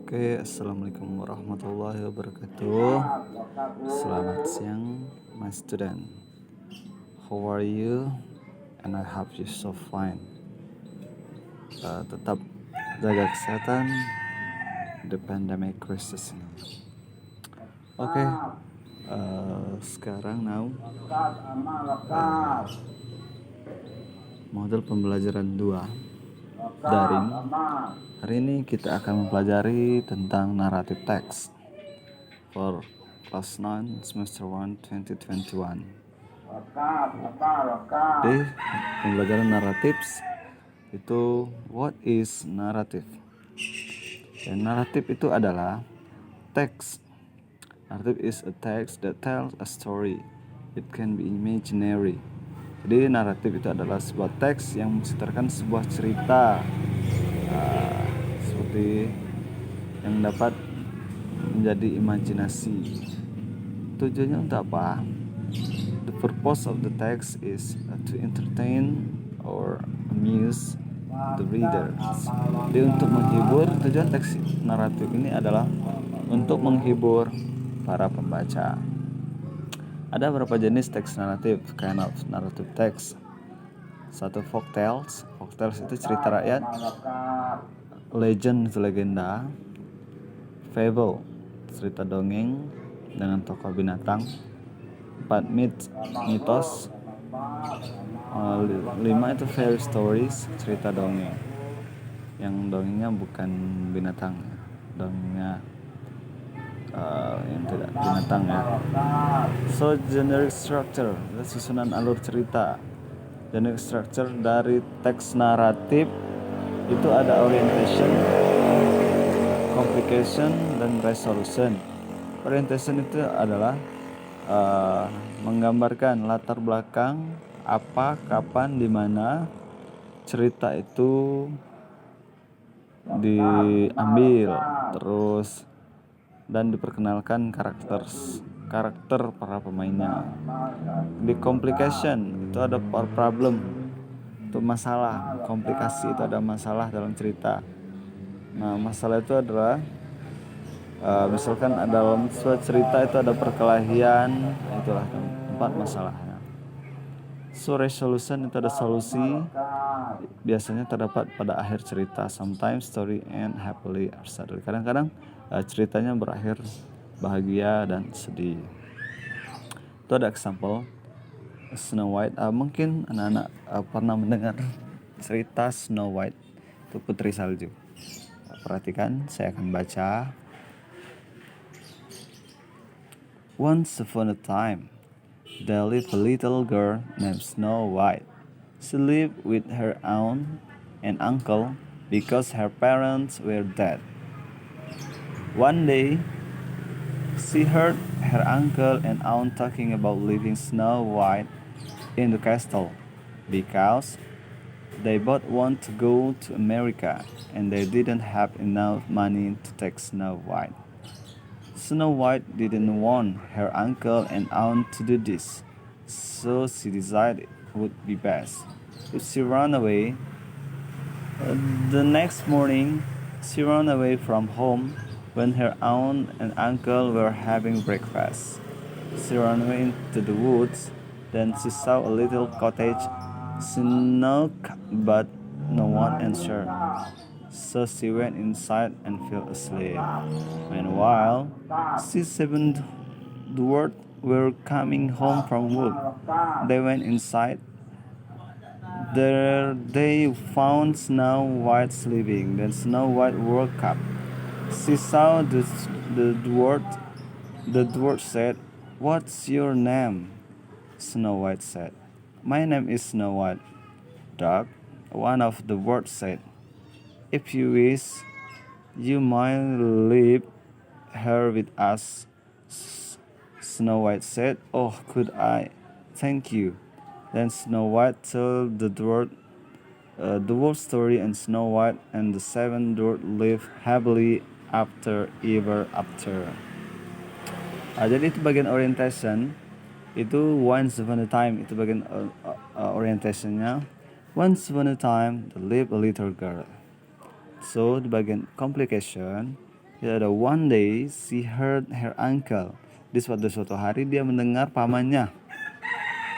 Oke, assalamualaikum warahmatullahi wabarakatuh. Selamat siang, my student. How are you? And I hope you so fine. Tetap jaga kesehatan the pandemic crisis ini. Oke, sekarang model pembelajaran 2 daring. Hari ini kita akan mempelajari tentang narrative text for class 9 semester 1 2021. Di pembelajaran naratif itu, what is narrative? Dan naratif itu adalah teks. Narrative is a text that tells a story. It can be imaginary. Jadi naratif itu adalah sebuah teks yang menceritakan sebuah cerita, seperti yang dapat menjadi imajinasi. Tujuannya untuk apa? The purpose of the text is to entertain or amuse the readers. Jadi untuk menghibur, tujuan teks naratif ini adalah untuk menghibur para pembaca. Ada beberapa jenis teks naratif, kind of narrative text. Satu, folktales. Folktales itu cerita rakyat. Legend itu legenda. Fable, cerita dongeng dengan tokoh binatang. 4, mitos. 5 itu fairy stories, cerita dongeng. Yang dongengnya bukan binatang, dongengnya yang tidak binatang ya. So generic structure, susunan alur cerita. Generic structure dari teks naratif itu ada orientation, complication, dan resolution. Orientation itu adalah menggambarkan latar belakang apa, kapan, di mana cerita itu diambil, terus dan diperkenalkan karakter para pemainnya. Di complication itu ada problem, itu masalah. Komplikasi itu ada masalah dalam cerita. Nah, masalah itu adalah misalkan ada dalam suatu cerita itu ada perkelahian, itulah 4 masalahnya. So resolution itu ada solusi, biasanya terdapat pada akhir cerita. Sometimes story end happily or sadly. Kadang-kadang ceritanya berakhir bahagia dan sedih. Itu ada example Snow White. Mungkin anak-anak pernah mendengar cerita Snow White, itu putri salju. Perhatikan, saya akan baca. Once upon a time, there lived a little girl named Snow White. She lived with her aunt and uncle because her parents were dead. One day, she heard her uncle and aunt talking about leaving Snow White in the castle because they both want to go to America and they didn't have enough money to take Snow White. Snow White didn't want her uncle and aunt to do this, so she decided it would be best if she ran away. The next morning, she ran away from home when her aunt and uncle were having breakfast. She ran away into the woods. Then she saw a little cottage. She knocked, but no one answered. So she went inside and fell asleep. Meanwhile, 7 dwarfs were coming home from work. They went inside. There they found Snow White sleeping. Then Snow White woke up. She saw the dwarf. The dwarf said, "What's your name?" Snow White said, "My name is Snow White." "Dog," one of the dwarfs said, "if you wish, you might leave her with us." Snow White said, "Oh, could I? Thank you." Then Snow White told the dwarf story, and Snow White and the 7 dwarfs lived happily ever after. Jadi itu bagian orientation. Itu once upon a time, itu bagian orientationnya. Once upon a time, there lived a little girl. So di bagian complication, Ya, ada one day she heard her uncle. Di suatu hari dia mendengar pamannya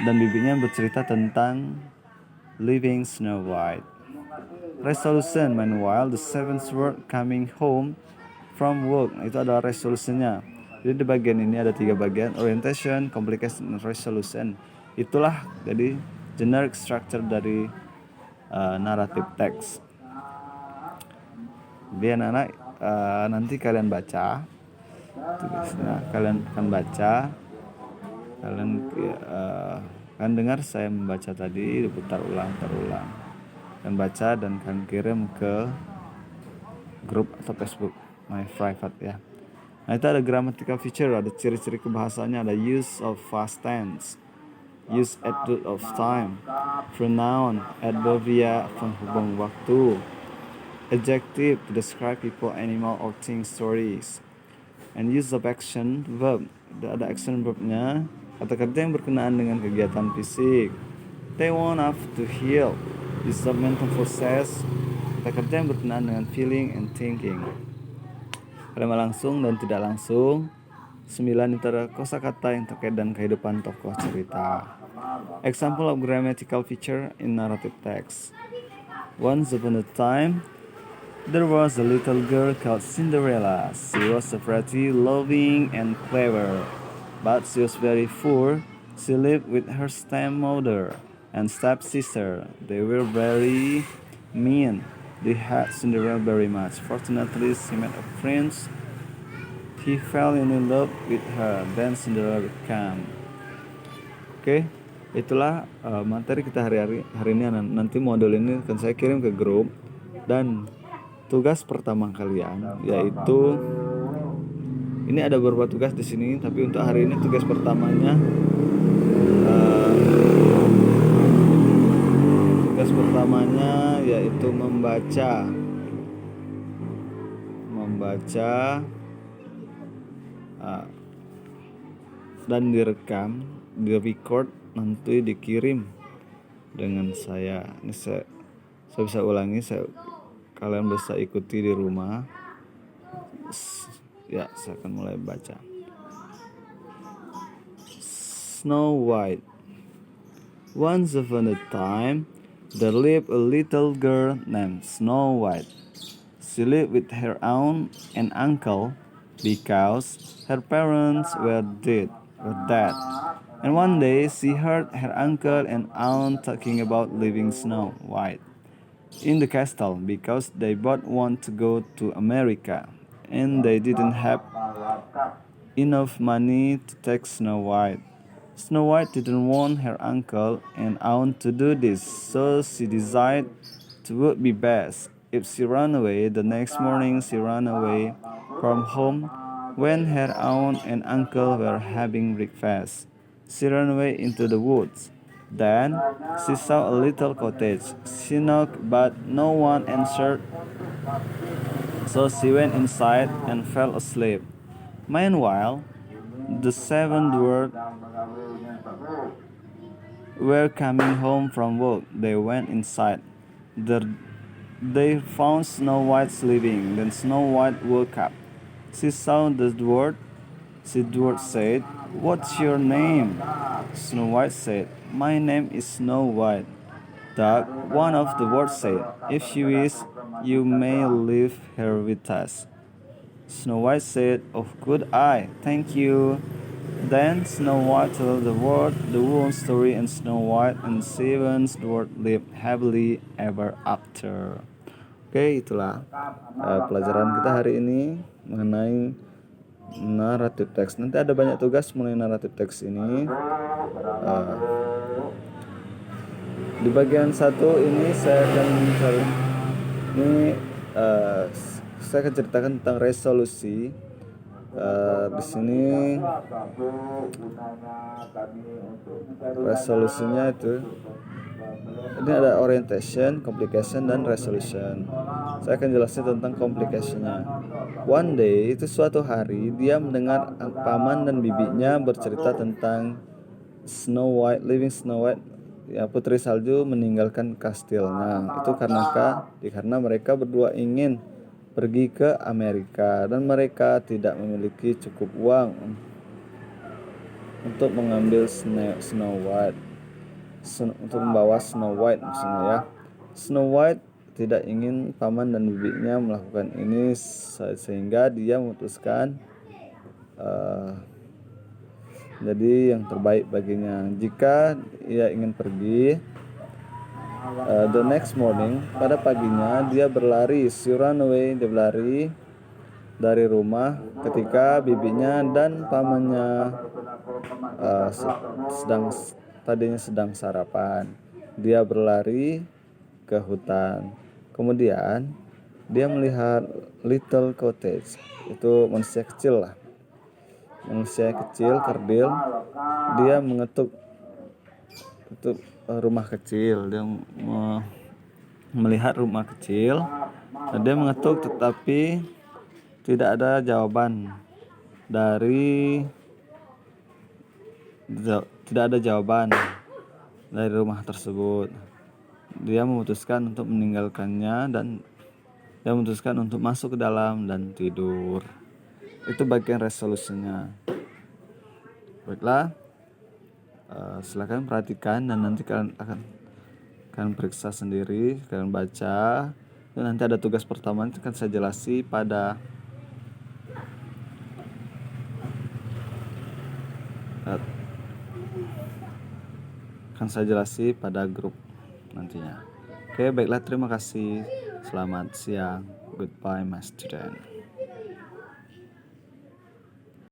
dan bibinya bercerita tentang living Snow White. Resolution, meanwhile, the seventh word coming home from work. Itu adalah resolusinya. Jadi di bagian ini ada 3 bagian: orientation, complication, dan resolution. Itulah jadi generic structure dari narrative text. Jadi anak-anak, nanti kalian baca tugasnya, kalian akan baca, kalian kan dengar saya membaca tadi, diputar ulang dan baca dan kalian kirim ke grup atau Facebook my private ya. Nah, itu ada grammatical feature, ada ciri-ciri kebahasanya, ada use of past tense, use attitude of time, pronoun, adverbia penghubung waktu, adjective to describe people, animal, or things, stories, and use of action verb. Ada action verbnya, kata-kata yang berkenaan dengan kegiatan fisik. They want us to heal. Use of mental process, kata-kata yang berkenaan dengan feeling and thinking. Kalimat langsung dan tidak langsung. 9 itu adalah kosakata yang terkait dan kehidupan tokoh cerita. Example of grammatical feature in narrative text. Once upon a time, there was a little girl called Cinderella. She was pretty, loving, and clever, but she was very poor. She lived with her stepmother and stepsister. They were very mean. They had Cinderella very much. Fortunately, she met a prince. He fell in love with her. Then Cinderella became. Oke, itulah materi kita hari ini. Nanti modul ini akan saya kirim ke grup. Dan tugas pertama kalian yaitu, ini ada beberapa tugas di sini, tapi untuk hari ini tugas pertamanya yaitu membaca dan direkam, di-record, nanti dikirim dengan saya. Ini saya bisa ulangi, kalian bisa ikuti di rumah. Ya, saya akan mulai baca. Snow White. Once upon a time, there lived a little girl named Snow White. She lived with her aunt and uncle because her parents were dead. And one day she heard her uncle and aunt talking about living Snow White in the castle because they both want to go to America and they didn't have enough money to take Snow White. Snow White didn't want her uncle and aunt to do this, so she decided it would be best if she ran away. The next morning she ran away from home when her aunt and uncle were having breakfast. She ran away into the woods. Then she saw a little cottage. She knocked, but no one answered, so she went inside and fell asleep. Meanwhile, the 7 dwarfs were coming home from work. They went inside. They found Snow White sleeping. Then Snow White woke up. She saw the dwarf. The dwarf said, "What's your name?" Snow White said, "My name is Snow White." One of the dwarfs said, "If you wish, you may live here with us." Snow White said, "Oh, good eye, thank you." Then Snow White told the world the whole story, and Snow White and 7 dwarfs lived happily ever after. Oke, itulah pelajaran kita hari ini mengenai narrative text. Nanti ada banyak tugas mengenai narrative text ini. Di bagian 1 ini saya akan ceritakan tentang resolusi. Di sini resolusinya itu, ini ada orientation, complication, dan resolution. Saya akan jelasin tentang complicationnya. One day, itu suatu hari, dia mendengar paman dan bibinya bercerita tentang Snow White, living Snow White, ya, putri salju meninggalkan kastilnya. Itu karena mereka berdua ingin pergi ke Amerika dan mereka tidak memiliki cukup uang untuk mengambil Snow White, untuk membawa Snow White maksudnya ya. Snow White tidak ingin paman dan bibinya melakukan ini sehingga dia memutuskan jadi yang terbaik baginya. Jika ia ingin pergi, the next morning, pada paginya dia berlari, she ran away, dia berlari dari rumah ketika bibinya dan pamannya tadinya sedang sarapan. Dia berlari ke hutan. Kemudian dia melihat little cottage, itu manusia kecil lah. Manusia kecil kerdil, dia mengetuk rumah kecil. Dia melihat rumah kecil, dia mengetuk tetapi tidak ada jawaban dari rumah tersebut. Dia memutuskan untuk meninggalkannya dan dia memutuskan untuk masuk ke dalam dan tidur. Itu bagian resolusinya. Baiklah, silakan perhatikan dan nanti kalian akan periksa sendiri, kalian baca. Dan nanti ada tugas pertama, itu akan saya jelasi pada grup nantinya. Oke, baiklah, terima kasih. Selamat siang. Goodbye, my student.